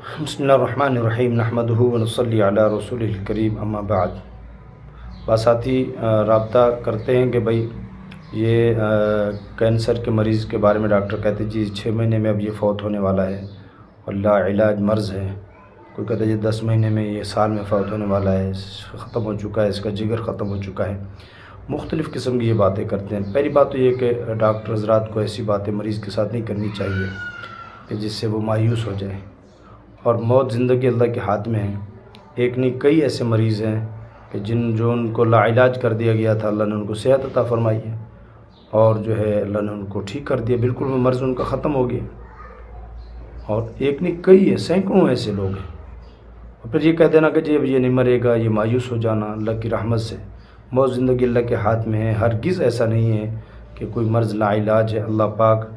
بسم اللہ الرحمن الرحیم نحمدہ ونصلی علی رسولہ الکریم اما بعد۔ باساتی رابطہ کرتے ہیں کہ بھئی یہ کینسر کے مریض کے بارے میں ڈاکٹر کہتے ہیں جی 6 مہینے میں اب یہ فوت ہونے والا ہے اور لا علاج مرض ہے، کوئی کہتا ہے جی 10 مہینے میں، یہ سال میں فوت ہونے والا ہے، ختم ہو چکا ہے، اس کا جگر ختم ہو چکا ہے۔ مختلف قسم کی یہ باتیں کرتے ہیں۔ پہلی بات تو یہ کہ ڈاکٹر حضرات کو ایسی باتیں مریض کے ساتھ نہیں کرنی چاہیے کہ جس سے وہ مایوس ہو جائے، اور موت زندگی اللہ کے ہاتھ میں ہے۔ ایک نہیں کئی ایسے مریض ہیں کہ جو ان کو لا علاج کر دیا گیا تھا، اللہ نے ان کو صحت عطا فرمائی ہے، اور جو ہے اللہ نے ان کو ٹھیک کر دیا، بالکل وہ مرض ان کا ختم ہو گیا۔ اور ایک نہیں کئی ہے، سینکڑوں ایسے لوگ ہیں۔ اور پھر یہ کہہ دینا کہ جی اب یہ نہیں مرے گا، یہ مایوس ہو جانا اللہ کی رحمت سے۔ موت زندگی اللہ کے ہاتھ میں ہے، ہرگز ایسا نہیں ہے کہ کوئی مرض لا علاج ہے۔ اللہ پاک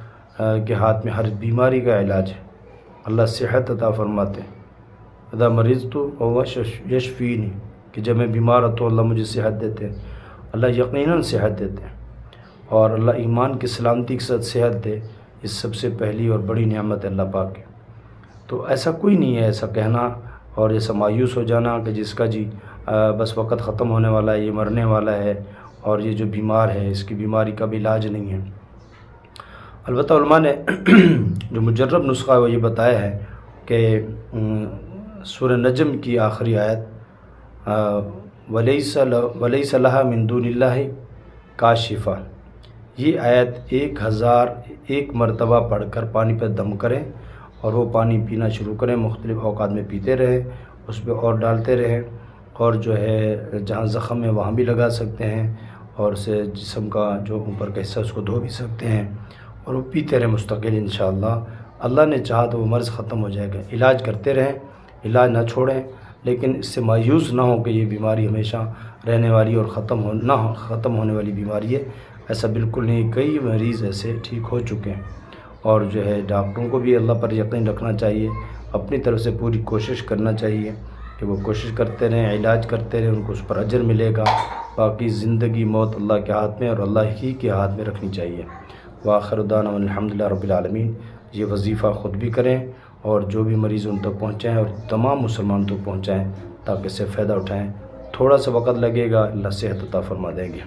کے ہاتھ میں ہر بیماری کا علاج ہے، اللہ صحت عطا فرماتے ہیں۔ اذا مریض تو وہ یشفینی، کہ جب میں بیمار ہوں تو اللہ مجھے صحت دیتے ہیں۔ اللہ یقیناً صحت دیتے ہیں، اور اللہ ایمان کی سلامتی کے ساتھ صحت دے، اس سب سے پہلی اور بڑی نعمت ہے اللہ پاک کی۔ تو ایسا کوئی نہیں ہے ایسا کہنا اور ایسا مایوس ہو جانا کہ جس کا جی بس وقت ختم ہونے والا ہے، یہ مرنے والا ہے، اور یہ جو بیمار ہے اس کی بیماری کا بھی علاج نہیں ہے۔ البتہ علماء نے جو مجرب نسخہ ہے وہ یہ بتایا ہے کہ سورہ نجم کی آخری آیت وَلَيْسَ لَهَا مِن دُونِ اللَّهِ كَاشِفَةٌ، یہ آیت 1001 مرتبہ پڑھ کر پانی پہ دم کریں اور وہ پانی پینا شروع کریں، مختلف اوقات میں پیتے رہیں، اس پہ اور ڈالتے رہیں، اور جو ہے جہاں زخم ہے وہاں بھی لگا سکتے ہیں، اور اسے جسم کا جو اوپر کا حصہ اس کو دھو بھی سکتے ہیں، اور وہ پیتے رہیں مستقل انشاءاللہ۔ اللہ نے چاہا تو وہ مرض ختم ہو جائے گا۔ علاج کرتے رہیں، علاج نہ چھوڑیں، لیکن اس سے مایوس نہ ہو کہ یہ بیماری ہمیشہ رہنے والی اور ختم ہونے والی بیماری ہے، ایسا بالکل نہیں۔ کئی مریض ایسے ٹھیک ہو چکے ہیں، اور جو ہے ڈاکٹروں کو بھی اللہ پر یقین رکھنا چاہیے، اپنی طرف سے پوری کوشش کرنا چاہیے کہ وہ کوشش کرتے رہیں، علاج کرتے رہیں، ان کو اس پر اجر ملے گا۔ باقی زندگی موت اللہ کے ہاتھ میں اور اللہ ہی کے ہاتھ میں رکھنی چاہیے۔ وآخر دعوانا الحمدللہ رب العالمین۔ یہ وظیفہ خود بھی کریں اور جو بھی مریض ان تک پہنچائیں اور تمام مسلمان تک پہنچائیں تاکہ اس سے فائدہ اٹھائیں۔ تھوڑا سا وقت لگے گا، اللہ صحت عطا فرما دیں گے۔